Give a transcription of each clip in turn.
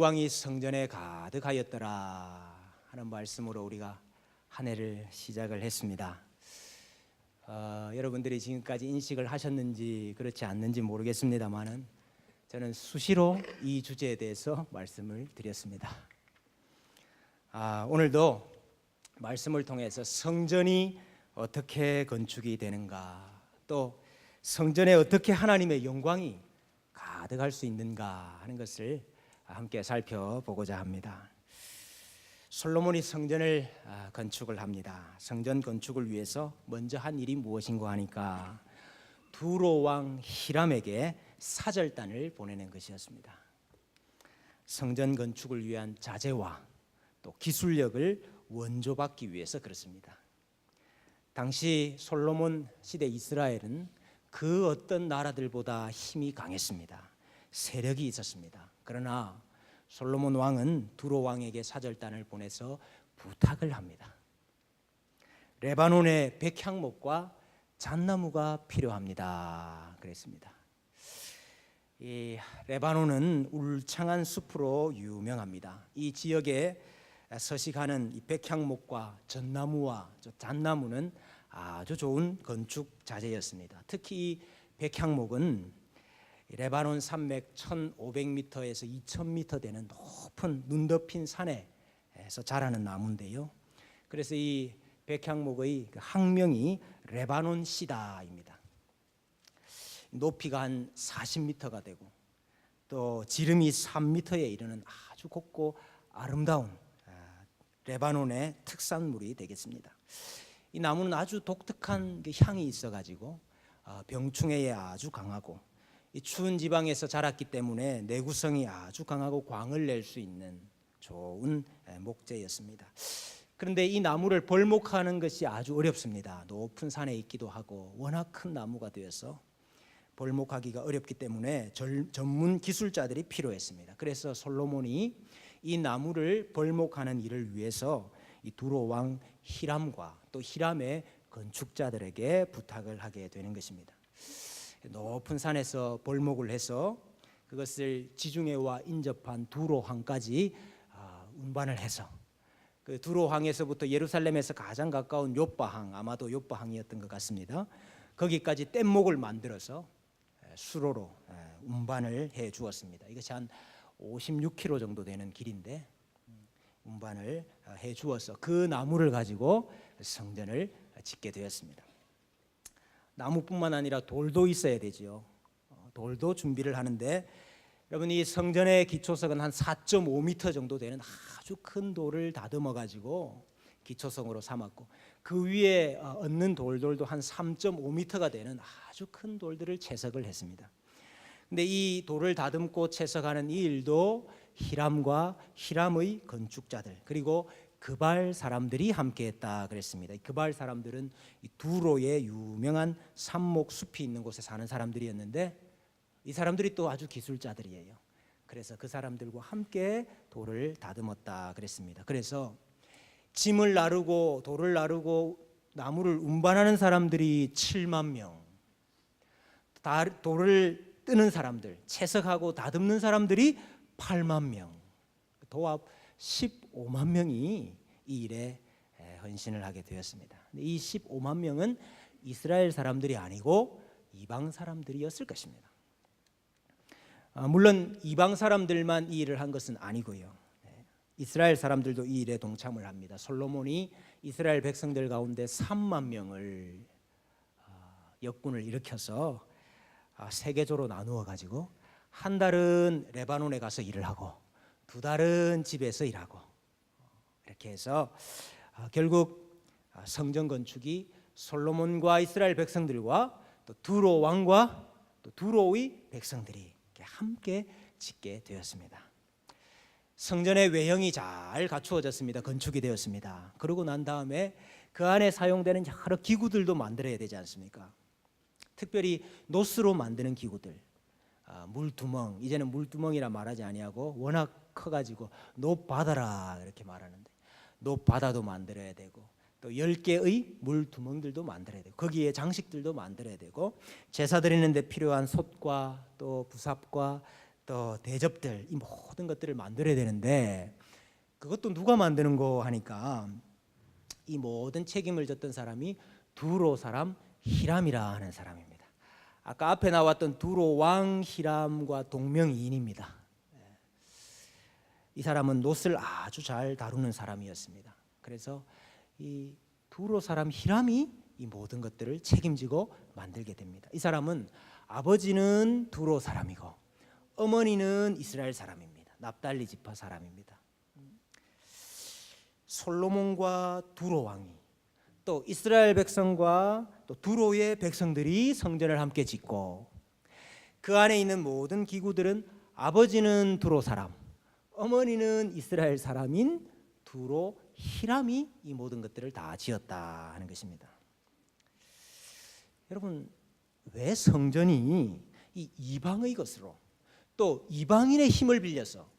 영광이 성전에 가득하였더라 하는 말씀으로 우리가 한 해를 시작을 했습니다. 여러분들이 지금까지 인식을 하셨는지 그렇지 않는지 모르겠습니다만은 저는 수시로 이 주제에 대해서 말씀을 드렸습니다. 오늘도 말씀을 통해서 성전이 어떻게 건축이 되는가, 또 성전에 어떻게 하나님의 영광이 가득할 수 있는가 하는 것을 함께 살펴보고자 합니다. 솔로몬이 성전을 건축을 합니다. 성전 건축을 위해서 먼저 한 일이 무엇인가 하니까 두로 왕 히람에게 사절단을 보내는 것이었습니다. 성전 건축을 위한 자재와 또 기술력을 원조받기 위해서 그렇습니다. 당시 솔로몬 시대 이스라엘은 그 어떤 나라들보다 힘이 강했습니다. 세력이 있었습니다. 그러나 솔로몬 왕은 두로 왕에게 사절단을 보내서 부탁을 합니다. 레바논의 백향목과 잣나무가 필요합니다. 그랬습니다. 이 레바논은 울창한 숲으로 유명합니다. 이 지역에 서식하는 이 백향목과 잣나무와 잣나무는 아주 좋은 건축 자재였습니다. 특히 이 백향목은 레바논 산맥 1500m에서 2000m 되는 높은 눈 덮인 산에서 자라는 나무인데요. 그래서 이 백향목의 학명이 레바논 시다입니다. 높이가 한 40m가 되고 또 지름이 3m에 이르는 아주 곱고 아름다운 레바논의 특산물이 되겠습니다. 이 나무는 아주 독특한 향이 있어가지고 병충해에 아주 강하고 이 추운 지방에서 자랐기 때문에 내구성이 아주 강하고 광을 낼 수 있는 좋은 목재였습니다. 그런데 이 나무를 벌목하는 것이 아주 어렵습니다. 높은 산에 있기도 하고 워낙 큰 나무가 되어서 벌목하기가 어렵기 때문에 전문 기술자들이 필요했습니다. 그래서 솔로몬이 이 나무를 벌목하는 일을 위해서 이 두로 왕 히람과 또 히람의 건축자들에게 부탁을 하게 되는 것입니다. 높은 산에서 벌목을 해서 그것을 지중해와 인접한 두로항까지 운반을 해서 그 두로항에서부터 예루살렘에서 가장 가까운 욥바항, 아마도 욥바항이었던 것 같습니다. 거기까지 뗏목을 만들어서 수로로 운반을 해 주었습니다. 이것이 한 56km 정도 되는 길인데 운반을 해 주어서 그 나무를 가지고 성전을 짓게 되었습니다. 나무뿐만 아니라 돌도 있어야 되죠. 돌도 준비를 하는데 여러분, 이 성전의 기초석은 한 4.5m 정도 되는 아주 큰 돌을 다듬어 가지고 기초석으로 삼았고 그 위에 얹는 돌들도 한 3.5m가 되는 아주 큰 돌들을 채석을 했습니다. 근데 이 돌을 다듬고 채석하는 이 일도 히람과 히람의 건축자들 그리고 그발 사람들이 함께했다 그랬습니다. 그발 사람들은 이 두로의 유명한 산목 숲이 있는 곳에 사는 사람들이었는데 이 사람들이 또 아주 기술자들이에요. 그래서 그 사람들과 함께 돌을 다듬었다 그랬습니다. 그래서 짐을 나르고 돌을 나르고 나무를 운반하는 사람들이 7만 명, 돌을 뜨는 사람들, 채석하고 다듬는 사람들이 8만 명, 도합 15만 명이 이 일에 헌신을 하게 되었습니다. 이 15만 명은 이스라엘 사람들이 아니고 이방 사람들이었을 것입니다. 물론 이방 사람들만 이 일을 한 것은 아니고요. 이스라엘 사람들도 이 일에 동참을 합니다. 솔로몬이 이스라엘 백성들 가운데 3만 명을 역군을 일으켜서 세계조로 나누어 가지고 한 달은 레바논에 가서 일을 하고 두 달은 집에서 일하고 이렇게 해서 결국 성전 건축이 솔로몬과 이스라엘 백성들과 또 두로 왕과 또 두로의 백성들이 함께 짓게 되었습니다. 성전의 외형이 잘 갖추어졌습니다. 건축이 되었습니다. 그러고 난 다음에 그 안에 사용되는 여러 기구들도 만들어야 되지 않습니까? 특별히 노스로 만드는 기구들, 물두멍, 이제는 물두멍이라 말하지 아니하고 워낙 커가지고 노바다라 이렇게 말하는데 노바다도 만들어야 되고 또 10개의 물두멍들도 만들어야 되고 거기에 장식들도 만들어야 되고 제사 드리는 데 필요한 솥과 또 부삽과 또 대접들, 이 모든 것들을 만들어야 되는데 그것도 누가 만드는 거 하니까 이 모든 책임을 졌던 사람이 두로 사람 히람이라 하는 사람입니다. 아까 앞에 나왔던 두로 왕 히람과 동명이인입니다. 이 사람은 놋을 아주 잘 다루는 사람이었습니다. 그래서 이 두로 사람 히람이 이 모든 것들을 책임지고 만들게 됩니다. 이 사람은 아버지는 두로 사람이고 어머니는 이스라엘 사람입니다. 납달리 지파 사람입니다. 솔로몬과 두로 왕이 또 이스라엘 백성과 또 두로의 백성들이 성전을 함께 짓고 그 안에 있는 모든 기구들은 아버지는 두로 사람, 어머니는 이스라엘 사람인 두로 히람이 이 모든 것들을 다 지었다 하는 것입니다. 여러분, 왜 성전이 이 이방의 것으로 또 이방인의 힘을 빌려서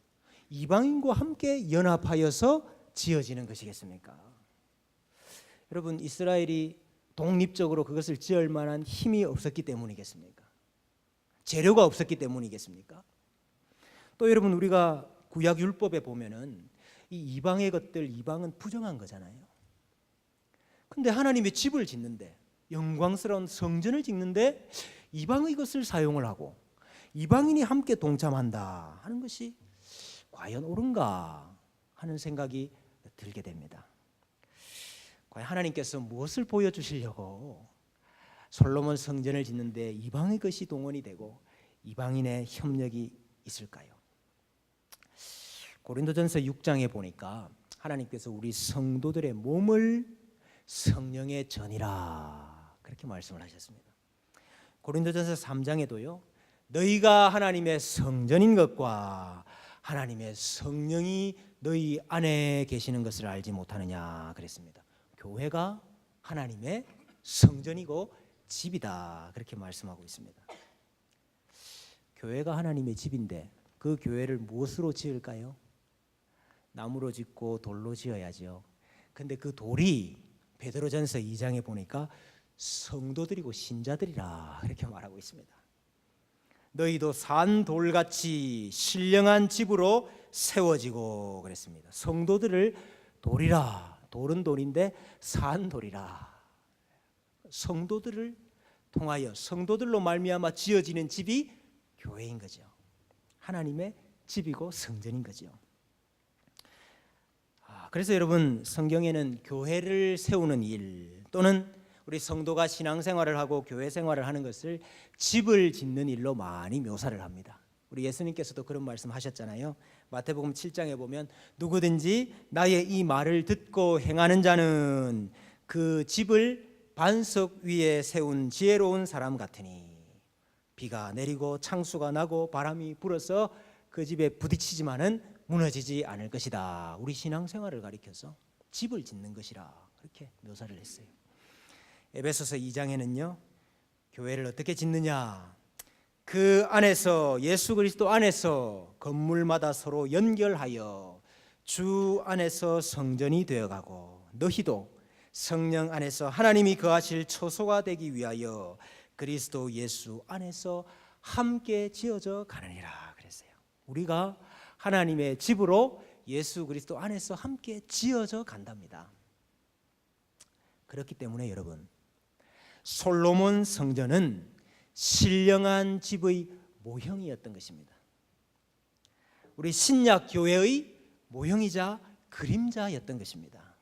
이방인과 함께 연합하여서 지어지는 것이겠습니까? 여러분, 이스라엘이 독립적으로 그것을 지을 만한 힘이 없었기 때문이겠습니까? 재료가 없었기 때문이겠습니까? 또 여러분, 우리가 구약 율법에 보면은 이 이방의 것들, 이방은 부정한 거잖아요. 근데 하나님의 집을 짓는데, 영광스러운 성전을 짓는데 이방의 것을 사용을 하고 이방인이 함께 동참한다 하는 것이 과연 옳은가 하는 생각이 들게 됩니다. 과연 하나님께서 무엇을 보여주시려고 솔로몬 성전을 짓는데 이방의 것이 동원이 되고 이방인의 협력이 있을까요? 고린도전서 6장에 보니까 하나님께서 우리 성도들의 몸을 성령의 전이라 그렇게 말씀을 하셨습니다. 고린도전서 3장에도요, 너희가 하나님의 성전인 것과 하나님의 성령이 너희 안에 계시는 것을 알지 못하느냐 그랬습니다. 교회가 하나님의 성전이고 집이다 그렇게 말씀하고 있습니다. 교회가 하나님의 집인데 그 교회를 무엇으로 지을까요? 나무로 짓고 돌로 지어야죠. 근데 그 돌이 베드로전서 2장에 보니까 성도들이고 신자들이라 이렇게 말하고 있습니다. 너희도 산 돌같이 신령한 집으로 세워지고 그랬습니다. 성도들을 돌이라, 돌은 돌인데 산 돌이라, 성도들을 통하여 성도들로 말미암아 지어지는 집이 교회인 거죠. 하나님의 집이고 성전인 거죠. 그래서 여러분, 성경에는 교회를 세우는 일 또는 우리 성도가 신앙생활을 하고 교회 생활을 하는 것을 집을 짓는 일로 많이 묘사를 합니다. 우리 예수님께서도 그런 말씀하셨잖아요. 마태복음 7장에 보면 누구든지 나의 이 말을 듣고 행하는 자는 그 집을 반석 위에 세운 지혜로운 사람 같으니 비가 내리고 창수가 나고 바람이 불어서 그 집에 부딪히지만은 무너지지 않을 것이다. 우리 신앙생활을 가리켜서 집을 짓는 것이라 그렇게 묘사를 했어요. 에베소서 2장에는요, 교회를 어떻게 짓느냐, 그 안에서 예수 그리스도 안에서 건물마다 서로 연결하여 주 안에서 성전이 되어가고 너희도 성령 안에서 하나님이 거하실 처소가 되기 위하여 그리스도 예수 안에서 함께 지어져 가느니라 그랬어요. 우리가 하나님의 집으로 예수 그리스도 안에서 함께 지어져 간답니다. 그렇기 때문에 여러분, 솔로몬 성전은 신령한 집의 모형이었던 것입니다. 우리 신약 교회의 모형이자 그림자였던 것입니다.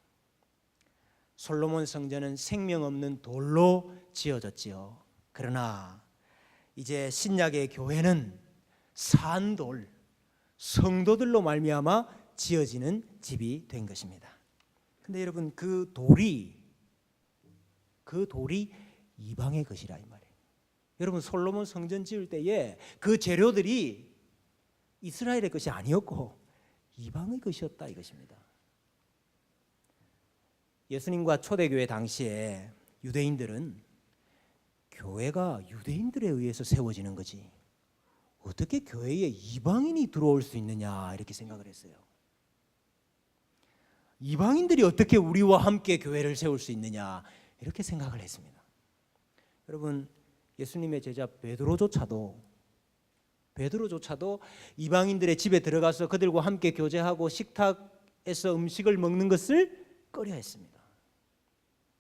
솔로몬 성전은 생명 없는 돌로 지어졌지요. 그러나 이제 신약의 교회는 산돌, 성도들로 말미암아 지어지는 집이 된 것입니다. 근데 여러분, 그 돌이 이방의 것이라 이 말이에요. 여러분, 솔로몬 성전 지을 때에 그 재료들이 이스라엘의 것이 아니었고 이방의 것이었다 이것입니다. 예수님과 초대교회 당시에 유대인들은 교회가 유대인들에 의해서 세워지는 거지 어떻게 교회에 이방인이 들어올 수 있느냐 이렇게 생각을 했어요. 이방인들이 어떻게 우리와 함께 교회를 세울 수 있느냐 이렇게 생각을 했습니다. 여러분, 예수님의 제자 베드로조차도 베드로조차도 이방인들의 집에 들어가서 그들과 함께 교제하고 식탁에서 음식을 먹는 것을 꺼려했습니다.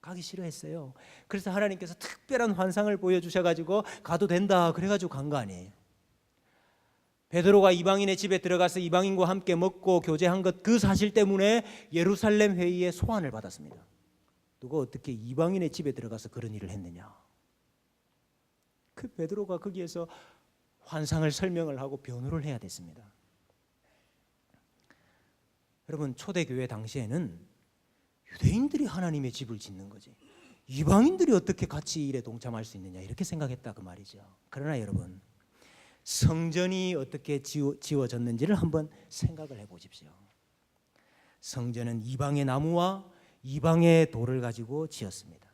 가기 싫어했어요. 그래서 하나님께서 특별한 환상을 보여주셔가지고 가도 된다 그래가지고 간 거 아니에요. 베드로가 이방인의 집에 들어가서 이방인과 함께 먹고 교제한 것, 그 사실 때문에 예루살렘 회의에 소환을 받았습니다. 누가 어떻게 이방인의 집에 들어가서 그런 일을 했느냐. 그 베드로가 거기에서 환상을 설명을 하고 변호를 해야 됐습니다. 여러분, 초대교회 당시에는 유대인들이 하나님의 집을 짓는 거지 이방인들이 어떻게 같이 일에 동참할 수 있느냐 이렇게 생각했다 그 말이죠. 그러나 여러분, 성전이 어떻게 지어졌는지를 한번 생각을 해보십시오. 성전은 이방의 나무와 이방의 돌을 가지고 지었습니다.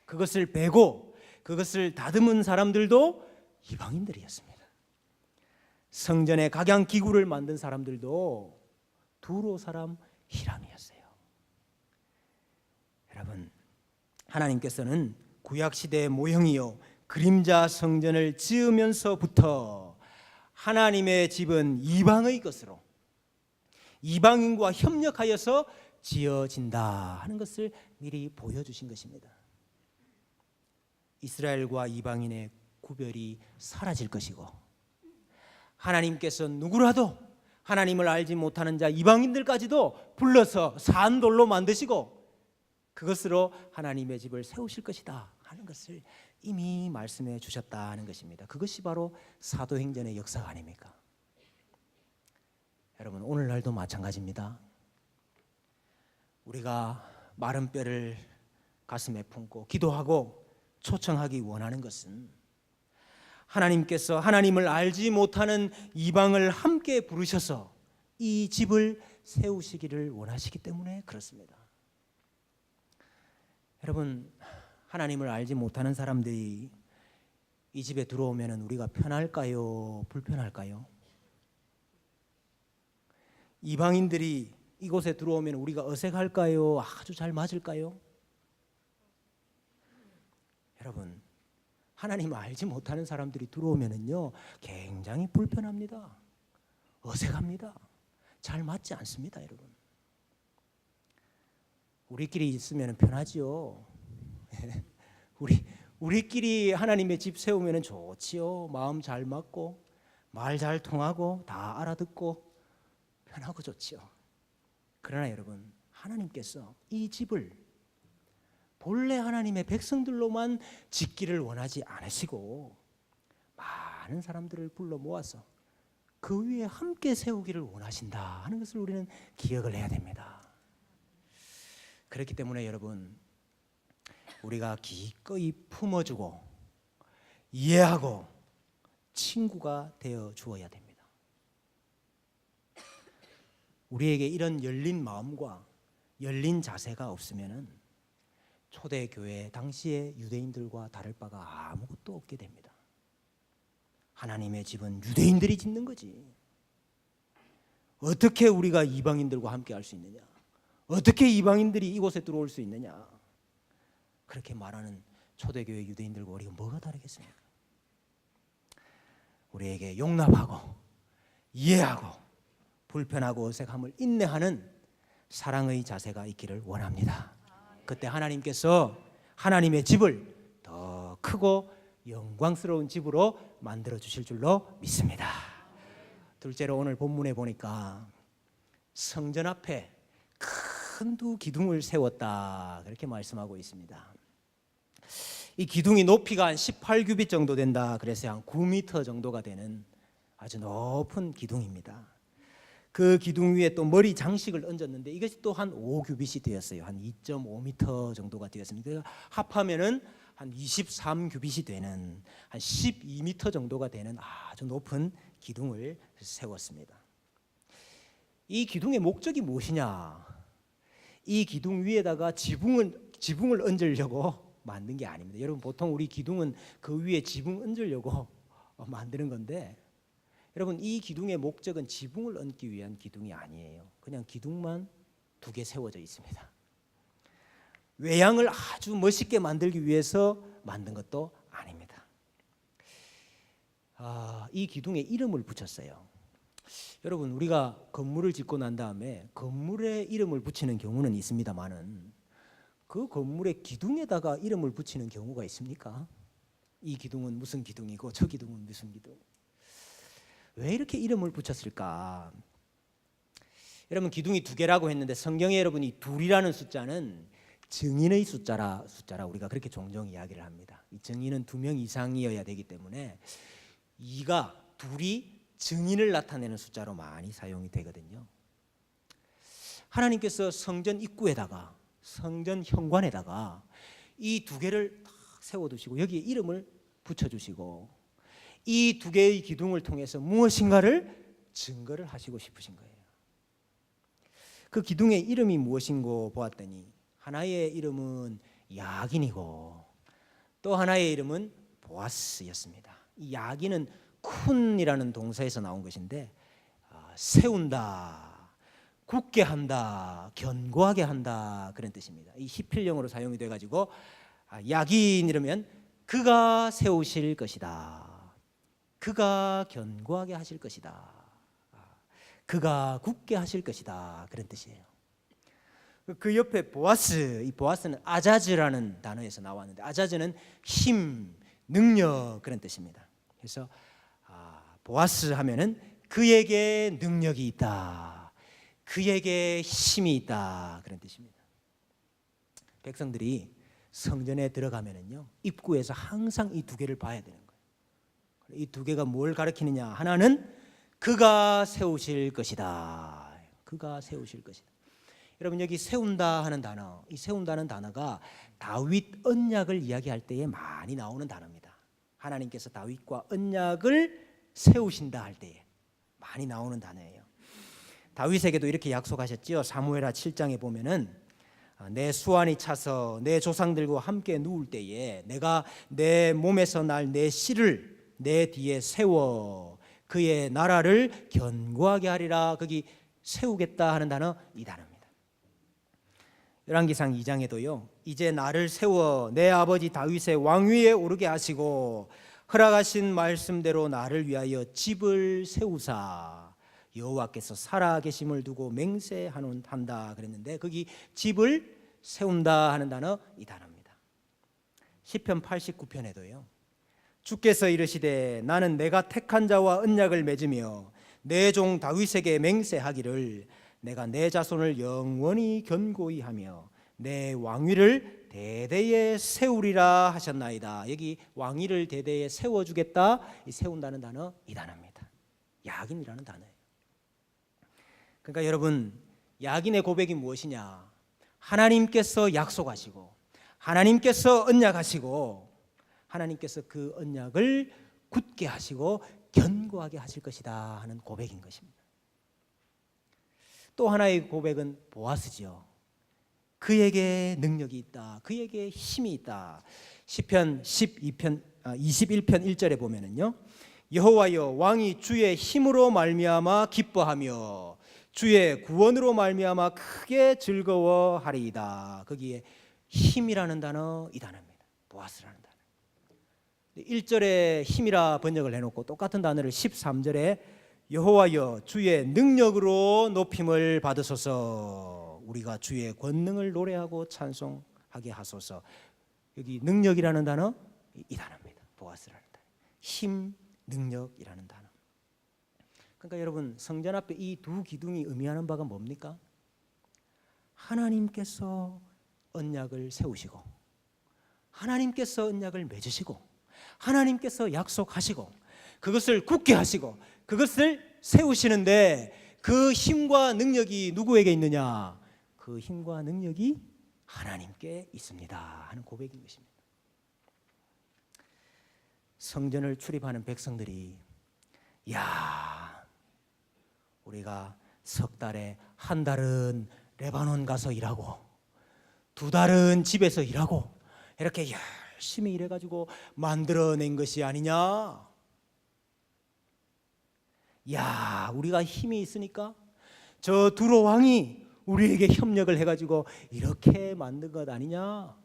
그것을 베고 그것을 다듬은 사람들도 이방인들이었습니다. 성전의 각양 기구를 만든 사람들도 두로 사람 히람이었어요. 여러분, 하나님께서는 구약시대의 모형이요 그림자 성전을 지으면서부터 하나님의 집은 이방의 것으로 이방인과 협력하여서 지어진다 하는 것을 미리 보여주신 것입니다. 이스라엘과 이방인의 구별이 사라질 것이고 하나님께서 누구라도 하나님을 알지 못하는 자 이방인들까지도 불러서 산돌로 만드시고 그것으로 하나님의 집을 세우실 것이다 하는 것을 이미 말씀해 주셨다는 것입니다. 그것이 바로 사도행전의 역사가 아닙니까? 여러분, 오늘날도 마찬가지입니다. 우리가 마른 뼈를 가슴에 품고 기도하고 초청하기 원하는 것은 하나님께서 하나님을 알지 못하는 이방을 함께 부르셔서 이 집을 세우시기를 원하시기 때문에 그렇습니다. 여러분, 하나님을 알지 못하는 사람들이 이 집에 들어오면 우리가 편할까요? 불편할까요? 이방인들이 이곳에 들어오면 우리가 어색할까요? 아주 잘 맞을까요? 여러분, 하나님을 알지 못하는 사람들이 들어오면은요 굉장히 불편합니다. 어색합니다. 잘 맞지 않습니다, 여러분. 우리끼리 있으면 편하지요. 우리끼리 하나님의 집 세우면 좋지요. 마음 잘 맞고 말 잘 통하고 다 알아듣고 편하고 좋지요. 그러나 여러분, 하나님께서 이 집을 본래 하나님의 백성들로만 짓기를 원하지 않으시고 많은 사람들을 불러 모아서 그 위에 함께 세우기를 원하신다 하는 것을 우리는 기억을 해야 됩니다. 그렇기 때문에 여러분, 우리가 기꺼이 품어주고 이해하고 친구가 되어 주어야 됩니다. 우리에게 이런 열린 마음과 열린 자세가 없으면은 초대교회 당시의 유대인들과 다를 바가 아무것도 없게 됩니다. 하나님의 집은 유대인들이 짓는 거지. 어떻게 우리가 이방인들과 함께 할 수 있느냐? 어떻게 이방인들이 이곳에 들어올 수 있느냐? 그렇게 말하는 초대교회 유대인들과 우리가 뭐가 다르겠습니까? 우리에게 용납하고 이해하고 불편하고 어색함을 인내하는 사랑의 자세가 있기를 원합니다. 그때 하나님께서 하나님의 집을 더 크고 영광스러운 집으로 만들어 주실 줄로 믿습니다. 둘째로, 오늘 본문에 보니까 성전 앞에 큰 두 기둥을 세웠다 그렇게 말씀하고 있습니다. 이 기둥이 높이가 한 18규빗 정도 된다. 그래서 한 9m 정도가 되는 아주 높은 기둥입니다. 그 기둥 위에 또 머리 장식을 얹었는데 이것이 또 한 5규빗이 되었어요. 한 2.5m 정도가 되었습니다. 합하면은 한 23규빗이 되는 한 12m 정도가 되는 아주 높은 기둥을 세웠습니다. 이 기둥의 목적이 무엇이냐? 이 기둥 위에다가 지붕을 얹으려고 만든 게 아닙니다. 여러분, 보통 우리 기둥은 그 위에 지붕 얹으려고 만드는 건데, 여러분, 이 기둥의 목적은 지붕을 얹기 위한 기둥이 아니에요. 그냥 기둥만 2개 세워져 있습니다. 외양을 아주 멋있게 만들기 위해서 만든 것도 아닙니다. 이 기둥에 이름을 붙였어요. 여러분, 우리가 건물을 짓고 난 다음에 건물에 이름을 붙이는 경우는 있습니다만은 그 건물의 기둥에다가 이름을 붙이는 경우가 있습니까? 이 기둥은 무슨 기둥이고 저 기둥은 무슨 기둥. 왜 이렇게 이름을 붙였을까? 여러분, 기둥이 두 개라고 했는데 성경에 여러분 이 둘이라는 숫자는 증인의 숫자라 우리가 그렇게 종종 이야기를 합니다. 이 증인은 2명 이상이어야 되기 때문에 둘이 증인을 나타내는 숫자로 많이 사용이 되거든요. 하나님께서 성전 입구에다가 성전 현관에다가 이 두 개를 딱 세워두시고 여기에 이름을 붙여주시고 이 두 개의 기둥을 통해서 무엇인가를 증거를 하시고 싶으신 거예요. 그 기둥의 이름이 무엇인고 보았더니 하나의 이름은 야긴이고 또 하나의 이름은 보아스였습니다. 이 야긴은 쿤이라는 동사에서 나온 것인데 세운다, 굳게 한다, 견고하게 한다 그런 뜻입니다. 이 히필령으로 사용이 돼가지고 야긴 이러면 그가 세우실 것이다, 그가 견고하게 하실 것이다, 그가 굳게 하실 것이다 그런 뜻이에요. 그 옆에 보아스, 이 보아스는 아자즈라는 단어에서 나왔는데 아자즈는 힘, 능력 그런 뜻입니다. 그래서 보아스 하면은 그에게 능력이 있다, 그에게 힘이 있다 그런 뜻입니다. 백성들이 성전에 들어가면은요 입구에서 항상 이 두 개를 봐야 되는 거예요. 이 두 개가 뭘 가리키느냐? 하나는 그가 세우실 것이다, 그가 세우실 것이다. 여러분, 여기 세운다 하는 단어, 이 세운다는 단어가 다윗 언약을 이야기할 때에 많이 나오는 단어입니다. 하나님께서 다윗과 언약을 세우신다 할 때에 많이 나오는 단어예요. 다윗에게도 이렇게 약속하셨지요. 사무엘하 7장에 보면은 내 수완이 차서 내 조상들과 함께 누울 때에 내가 내 몸에서 날 내 씨를 내 뒤에 세워 그의 나라를 견고하게 하리라. 거기 세우겠다 하는 단어 이 단어입니다. 열왕기상 2장에도요 이제 나를 세워 내 아버지 다윗의 왕위에 오르게 하시고 허락하신 말씀대로 나를 위하여 집을 세우사 여호와께서 살아계심을 두고 맹세한다 그랬는데 거기 집을 세운다 하는 단어 이 단어입니다. 시편 89편에도요 주께서 이르시되 나는 내가 택한 자와 언약을 맺으며 내 종 다윗에게 맹세하기를 내가 내 자손을 영원히 견고히 하며 내 왕위를 대대에 세우리라 하셨나이다. 여기 왕위를 대대에 세워주겠다, 이 세운다는 단어 이 단어입니다. 야긴이라는 단어예요. 그러니까 여러분, 야긴의 고백이 무엇이냐? 하나님께서 약속하시고 하나님께서 언약하시고 하나님께서 그 언약을 굳게 하시고 견고하게 하실 것이다 하는 고백인 것입니다. 또 하나의 고백은 보아스지요. 그에게 능력이 있다, 그에게 힘이 있다. 시편 21편 1절에 보면은요 여호와여 왕이 주의 힘으로 말미암아 기뻐하며 주의 구원으로 말미암아 크게 즐거워하리이다. 거기에 힘이라는 단어 이 단어입니다. 보아스라는 단어. 1절에 힘이라 번역을 해놓고 똑같은 단어를 13절에 여호와여 주의 능력으로 높임을 받으소서 우리가 주의 권능을 노래하고 찬송하게 하소서. 여기 능력이라는 단어 이 단어입니다. 보아스라는 단어. 힘, 능력이라는 단어. 그러니까 여러분 성전 앞에 이 두 기둥이 의미하는 바가 뭡니까? 하나님께서 언약을 세우시고 하나님께서 언약을 맺으시고 하나님께서 약속하시고 그것을 굳게 하시고 그것을 세우시는데 그 힘과 능력이 누구에게 있느냐? 그 힘과 능력이 하나님께 있습니다 하는 고백인 것입니다. 성전을 출입하는 백성들이 야, 우리가 석 달에 한 달은 레바논 가서 일하고 두 달은 집에서 일하고 이렇게 열심히 일해가지고 만들어낸 것이 아니냐? 야, 우리가 힘이 있으니까 저 두로 왕이 우리에게 협력을 해가지고 이렇게 만든 것 아니냐?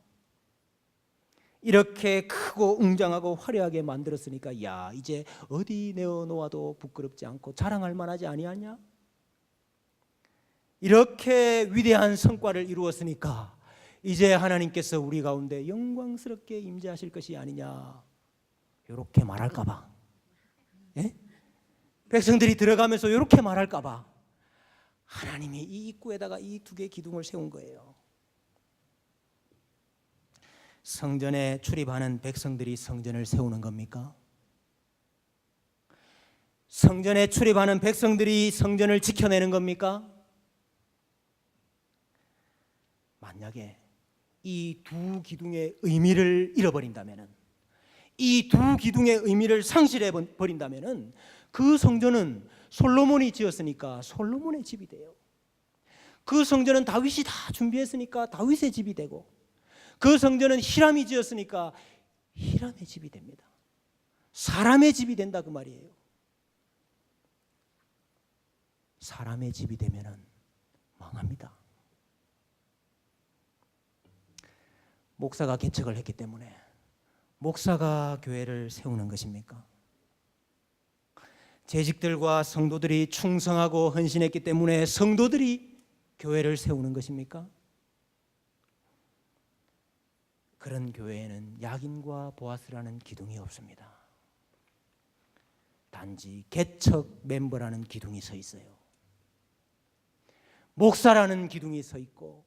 이렇게 크고 웅장하고 화려하게 만들었으니까 야, 이제 어디 내어놓아도 부끄럽지 않고 자랑할 만하지 아니하냐? 이렇게 위대한 성과를 이루었으니까 이제 하나님께서 우리 가운데 영광스럽게 임재하실 것이 아니냐, 이렇게 말할까 봐. 예? 백성들이 들어가면서 이렇게 말할까 봐 하나님이 이 입구에다가 이 두 개의 기둥을 세운 거예요. 성전에 출입하는 백성들이 성전을 세우는 겁니까? 성전에 출입하는 백성들이 성전을 지켜내는 겁니까? 만약에 이 두 기둥의 의미를 잃어버린다면, 이 두 기둥의 의미를 상실해 버린다면 그 성전은 솔로몬이 지었으니까 솔로몬의 집이 돼요. 그 성전은 다윗이 다 준비했으니까 다윗의 집이 되고, 그 성전은 히람이 지었으니까 히람의 집이 됩니다. 사람의 집이 된다 그 말이에요. 사람의 집이 되면은 망합니다. 목사가 개척을 했기 때문에 목사가 교회를 세우는 것입니까? 재직들과 성도들이 충성하고 헌신했기 때문에 성도들이 교회를 세우는 것입니까? 그런 교회에는 야긴과 보아스라는 기둥이 없습니다. 단지 개척 멤버라는 기둥이 서 있어요. 목사라는 기둥이 서 있고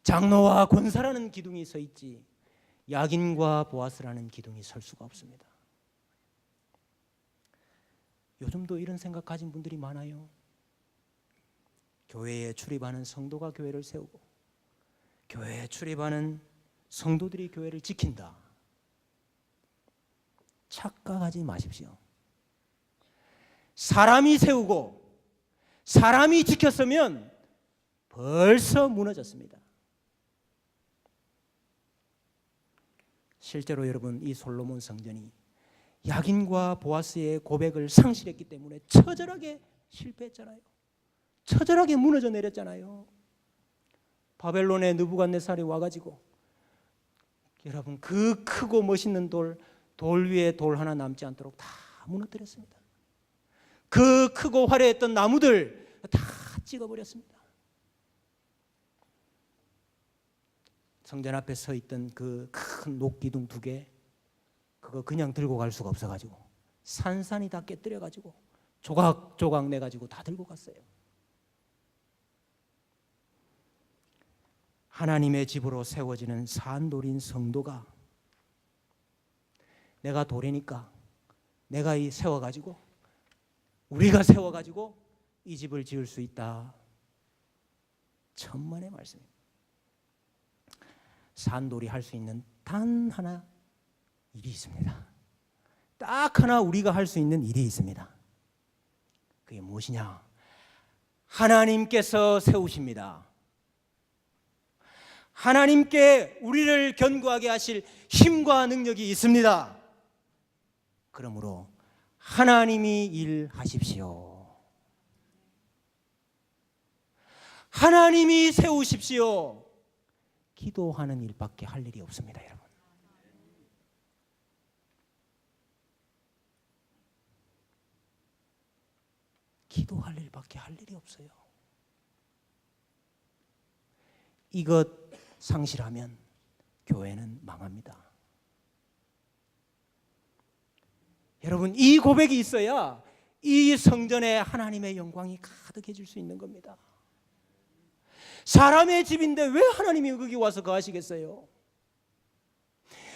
장로와 권사라는 기둥이 서 있지 야긴과 보아스라는 기둥이 설 수가 없습니다. 요즘도 이런 생각 가진 분들이 많아요. 교회에 출입하는 성도가 교회를 세우고 교회에 출입하는 성도들이 교회를 지킨다. 착각하지 마십시오. 사람이 세우고 사람이 지켰으면 벌써 무너졌습니다. 실제로 여러분, 이 솔로몬 성전이 야긴과 보아스의 고백을 상실했기 때문에 처절하게 실패했잖아요. 처절하게 무너져 내렸잖아요. 바벨론의 느부갓네살이 와가지고 여러분, 그 크고 멋있는 돌 위에 돌 하나 남지 않도록 다 무너뜨렸습니다. 그 크고 화려했던 나무들 다 찍어버렸습니다. 성전 앞에 서 있던 그 큰 녹기둥 2개, 그거 그냥 들고 갈 수가 없어가지고 산산이 다 깨뜨려가지고 조각조각 내가지고 다 들고 갔어요. 하나님의 집으로 세워지는 산돌인 성도가 내가 돌이니까 내가 세워가지고 우리가 세워가지고 이 집을 지을 수 있다. 천만의 말씀입니다. 산돌이 할 수 있는 단 하나 일이 있습니다. 딱 하나 우리가 할 수 있는 일이 있습니다. 그게 무엇이냐? 하나님께서 세우십니다. 하나님께 우리를 견고하게 하실 힘과 능력이 있습니다. 그러므로 하나님이 일하십시오. 하나님이 세우십시오. 기도하는 일밖에 할 일이 없습니다, 여러분. 기도할 일밖에 할 일이 없어요. 이것 상실하면 교회는 망합니다. 여러분, 이 고백이 있어야 이 성전에 하나님의 영광이 가득해질 수 있는 겁니다. 사람의 집인데 왜 하나님이 거기 와서 거하시겠어요?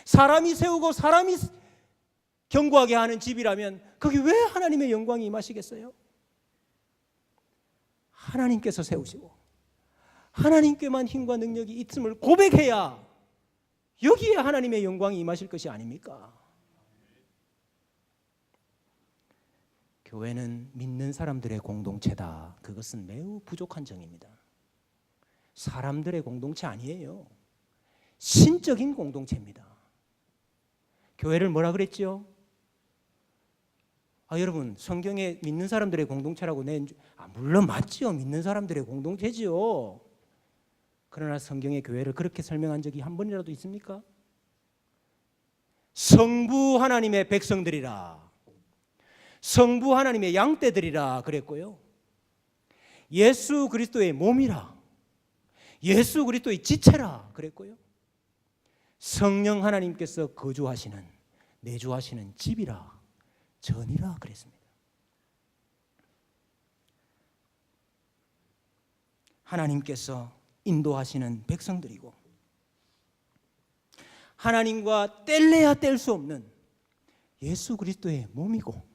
사람이 세우고 사람이 견고하게 하는 집이라면 거기 왜 하나님의 영광이 임하시겠어요? 하나님께서 세우시고 하나님께만 힘과 능력이 있음을 고백해야 여기에 하나님의 영광이 임하실 것이 아닙니까? 교회는 믿는 사람들의 공동체다. 그것은 매우 부족한 정의입니다. 사람들의 공동체 아니에요. 신적인 공동체입니다. 교회를 뭐라 그랬죠? 여러분, 성경에 믿는 사람들의 공동체라고 물론 맞죠. 믿는 사람들의 공동체지요. 그러나 성경의 교회를 그렇게 설명한 적이 한 번이라도 있습니까? 성부 하나님의 백성들이라, 성부 하나님의 양떼들이라 그랬고요. 예수 그리스도의 몸이라, 예수 그리스도의 지체라 그랬고요. 성령 하나님께서 거주하시는, 내주하시는 집이라, 전이라 그랬습니다. 하나님께서 인도하시는 백성들이고, 하나님과 뗄래야 뗄 수 없는 예수 그리스도의 몸이고,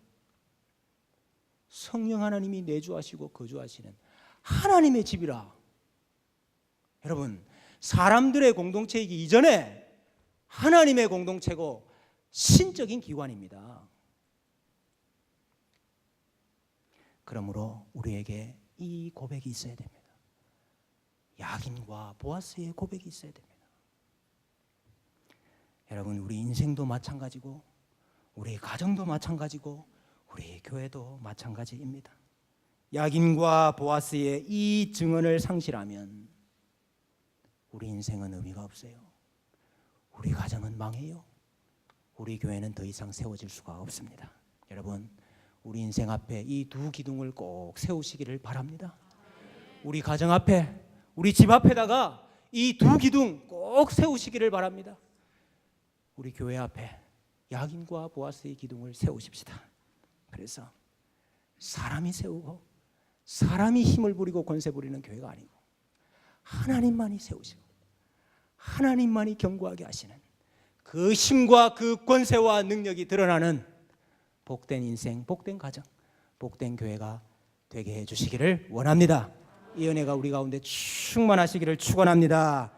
성령 하나님이 내주하시고 거주하시는 하나님의 집이라. 여러분, 사람들의 공동체이기 이전에 하나님의 공동체고 신적인 기관입니다. 그러므로 우리에게 이 고백이 있어야 됩니다. 야긴과 보아스의 고백이 있어야 됩니다. 여러분, 우리 인생도 마찬가지고, 우리 가정도 마찬가지고, 우리 교회도 마찬가지입니다. 야긴과 보아스의 이 증언을 상실하면 우리 인생은 의미가 없어요. 우리 가정은 망해요. 우리 교회는 더 이상 세워질 수가 없습니다. 여러분, 우리 인생 앞에 이 두 기둥을 꼭 세우시기를 바랍니다. 우리 가정 앞에, 우리 집 앞에다가 이 두 기둥 꼭 세우시기를 바랍니다. 우리 교회 앞에 야긴과 보아스의 기둥을 세우십시다. 그래서 사람이 세우고 사람이 힘을 부리고 권세 부리는 교회가 아니고 하나님만이 세우시고 하나님만이 견고하게 하시는 그 힘과 그 권세와 능력이 드러나는 복된 인생, 복된 가정, 복된 교회가 되게 해주시기를 원합니다. 이 은혜가 우리 가운데 충만하시기를 축원합니다.